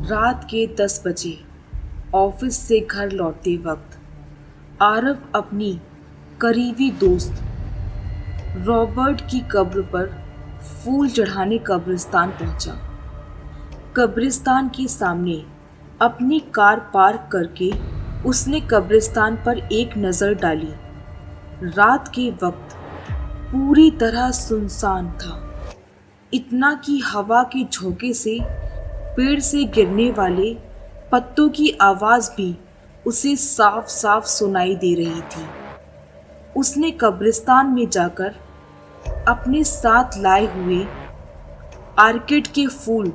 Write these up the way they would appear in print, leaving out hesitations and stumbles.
रात के 10 बजे ऑफिस से घर लौटते वक्त आरव अपनी करीबी दोस्त रॉबर्ट की कब्र पर फूल चढ़ाने कब्रिस्तान पहुंचा। कब्रिस्तान के सामने अपनी कार पार्क करके उसने कब्रिस्तान पर एक नज़र डाली। रात के वक्त पूरी तरह सुनसान था, इतना कि हवा के झोंके से पेड़ से गिरने वाले पत्तों की आवाज़ भी उसे साफ साफ सुनाई दे रही थी। उसने कब्रिस्तान में जाकर अपने साथ लाए हुए आर्किड के फूल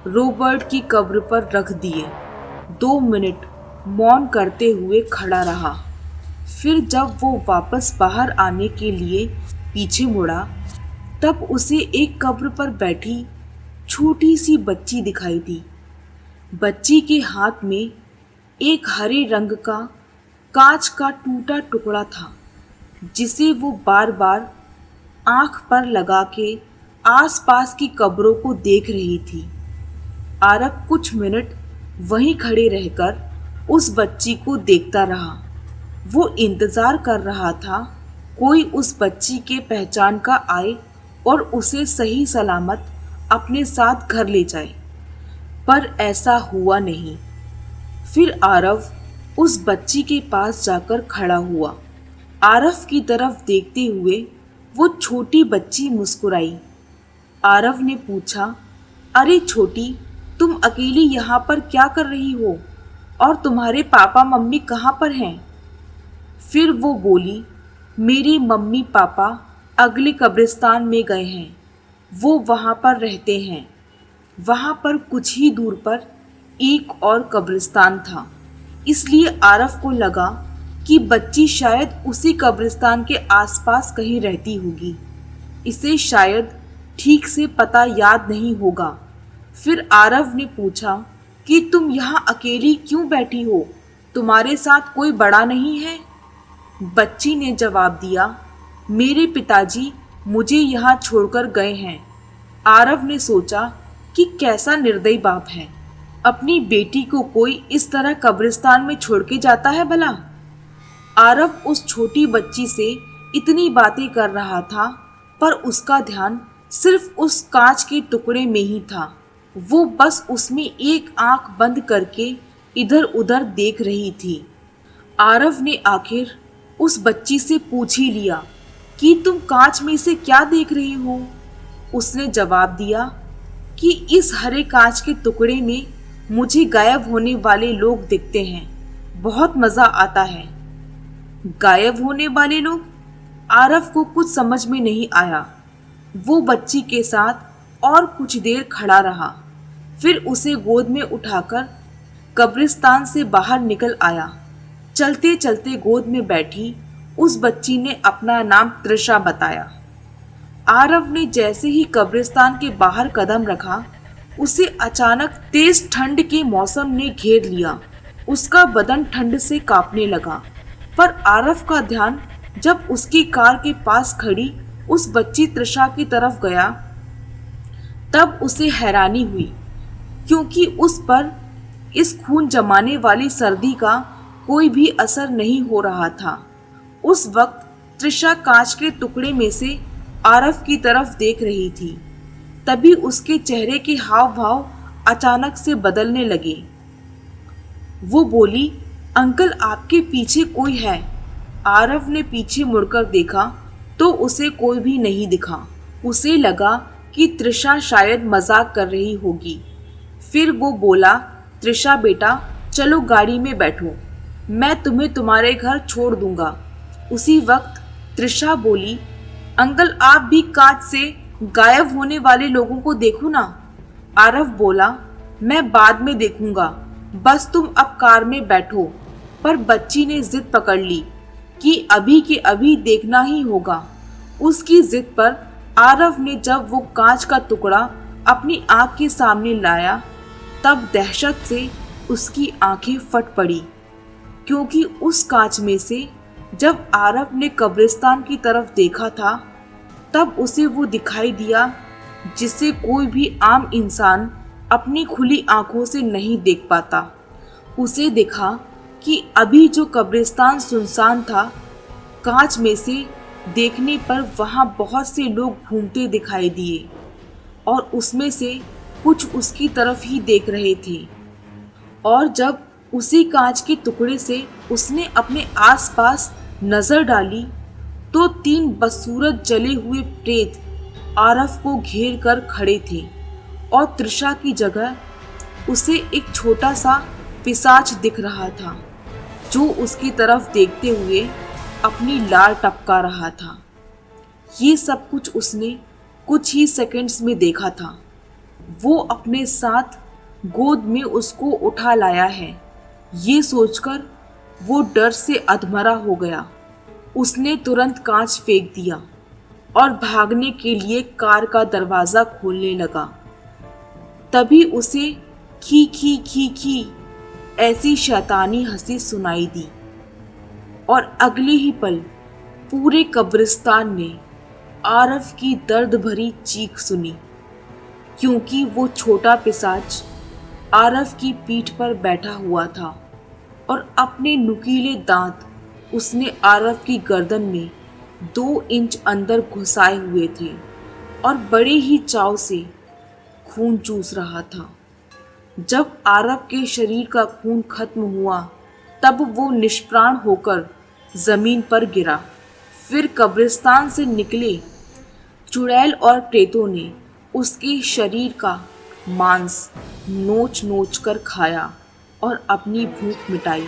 रॉबर्ट की कब्र पर रख दिए। 2 मिनट मौन करते हुए खड़ा रहा। फिर जब वो वापस बाहर आने के लिए पीछे मुड़ा तब उसे एक कब्र पर बैठी छोटी सी बच्ची दिखाई दी। बच्ची के हाथ में एक हरे रंग का कांच का टूटा टुकड़ा था, जिसे वो बार बार आंख पर लगा के आसपास की कब्रों को देख रही थी। आरव कुछ मिनट वहीं खड़े रहकर उस बच्ची को देखता रहा। वो इंतज़ार कर रहा था कोई उस बच्ची के पहचान का आए और उसे सही सलामत अपने साथ घर ले जाए, पर ऐसा हुआ नहीं। फिर आरव उस बच्ची के पास जाकर खड़ा हुआ। आरव की तरफ देखते हुए वो छोटी बच्ची मुस्कुराई। आरव ने पूछा, अरे छोटी, तुम अकेली यहाँ पर क्या कर रही हो और तुम्हारे पापा मम्मी कहाँ पर हैं? फिर वो बोली, मेरी मम्मी पापा अगले कब्रिस्तान में गए हैं, वो वहाँ पर रहते हैं। वहाँ पर कुछ ही दूर पर एक और कब्रिस्तान था, इसलिए आरव को लगा कि बच्ची शायद उसी कब्रिस्तान के आसपास कहीं रहती होगी। इसे शायद ठीक से पता याद नहीं होगा। फिर आरव ने पूछा कि तुम यहाँ अकेली क्यों बैठी हो, तुम्हारे साथ कोई बड़ा नहीं है? बच्ची ने जवाब दिया, मेरे पिताजी मुझे यहाँ छोड़कर गए हैं। आरव ने सोचा कि कैसा निर्दयी बाप है, अपनी बेटी को कोई इस तरह कब्रिस्तान में छोड़ के जाता है भला। आरव उस छोटी बच्ची से इतनी बातें कर रहा था, पर उसका ध्यान सिर्फ उस कांच के टुकड़े में ही था। वो बस उसमें एक आंख बंद करके इधर उधर देख रही थी। आरव ने आखिर उस बच्ची से पूछ ही लिया कि तुम कांच में से क्या देख रही हो? उसने जवाब दिया कि इस हरे कांच के टुकड़े में मुझे गायब होने वाले लोग दिखते हैं, बहुत मज़ा आता है। गायब होने वाले लोग? आरव को कुछ समझ में नहीं आया। वो बच्ची के साथ और कुछ देर खड़ा रहा, फिर उसे गोद में उठाकर कब्रिस्तान से बाहर निकल आया। चलते चलते गोद में बैठी उस बच्ची ने अपना नाम तृषा बताया। आरव ने जैसे ही कब्रिस्तान के बाहर कदम रखा, उसे अचानक तेज ठंड के मौसम ने घेर लिया। उसका बदन ठंड से कांपने लगा, पर आरव का ध्यान जब उसकी कार के पास खड़ी उस बच्ची तृषा की तरफ गया, तब उसे हैरानी हुई, क्योंकि उस पर इस खून जमाने वाली सर्दी का कोई भी असर नहीं हो रहा था। उस वक्त तृषा कांच के टुकड़े में से आरव की तरफ देख रही थी। तभी उसके चेहरे के हाव भाव अचानक से बदलने लगे। वो बोली, अंकल आपके पीछे कोई है। आरव ने पीछे मुड़कर देखा तो उसे कोई भी नहीं दिखा। उसे लगा कि तृषा शायद मजाक कर रही होगी। फिर वो बोला, तृषा बेटा, चलो गाड़ी में बैठो, मैं तुम्हें तुम्हारे घर छोड़ दूंगा। उसी वक्त तृषा बोली, अंकल आप भी कांच से गायब होने वाले लोगों को देखो ना। आरव बोला, मैं बाद में देखूंगा, बस तुम अब कार में बैठो। पर बच्ची ने जिद पकड़ ली कि अभी के अभी देखना ही होगा। उसकी जिद पर आरव ने जब वो कांच का टुकड़ा अपनी आंख के सामने लाया, तब दहशत से उसकी आंखें फट पड़ी, क्योंकि उस कांच में से जब आरव ने कब्रिस्तान की तरफ देखा था, तब उसे वो दिखाई दिया जिसे कोई भी आम इंसान अपनी खुली आंखों से नहीं देख पाता। उसे देखा कि अभी जो कब्रिस्तान सुनसान था, कांच में से देखने पर वहां बहुत से लोग घूमते दिखाई दिए और उसमें से कुछ उसकी तरफ ही देख रहे थे। और जब उसी कांच के टुकड़े से उसने अपने आसपास नजर डाली तो 3 बदसूरत जले हुए प्रेत आरव को घेर कर खड़े थे और तृषा की जगह उसे एक छोटा सा पिशाच दिख रहा था जो उसकी तरफ देखते हुए अपनी लार टपका रहा था। ये सब कुछ उसने कुछ ही सेकंड्स में देखा था। वो अपने साथ गोद में उसको उठा लाया है, ये सोचकर वो डर से अधमरा हो गया। उसने तुरंत कांच फेंक दिया और भागने के लिए कार का दरवाजा खोलने लगा। तभी उसे खी खी खी खी ऐसी शैतानी हंसी सुनाई दी और अगले ही पल पूरे कब्रिस्तान ने आरव की दर्द भरी चीख सुनी, क्योंकि वो छोटा पिशाच आरव की पीठ पर बैठा हुआ था और अपने नुकीले दांत उसने आरव की गर्दन में 2 इंच अंदर घुसाए हुए थे और बड़े ही चाव से खून चूस रहा था। जब आरव के शरीर का खून खत्म हुआ तब वो निष्प्राण होकर जमीन पर गिरा। फिर कब्रिस्तान से निकले चुड़ैल और प्रेतों ने उसके शरीर का मांस नोच नोच कर खाया और अपनी भूख मिटाई।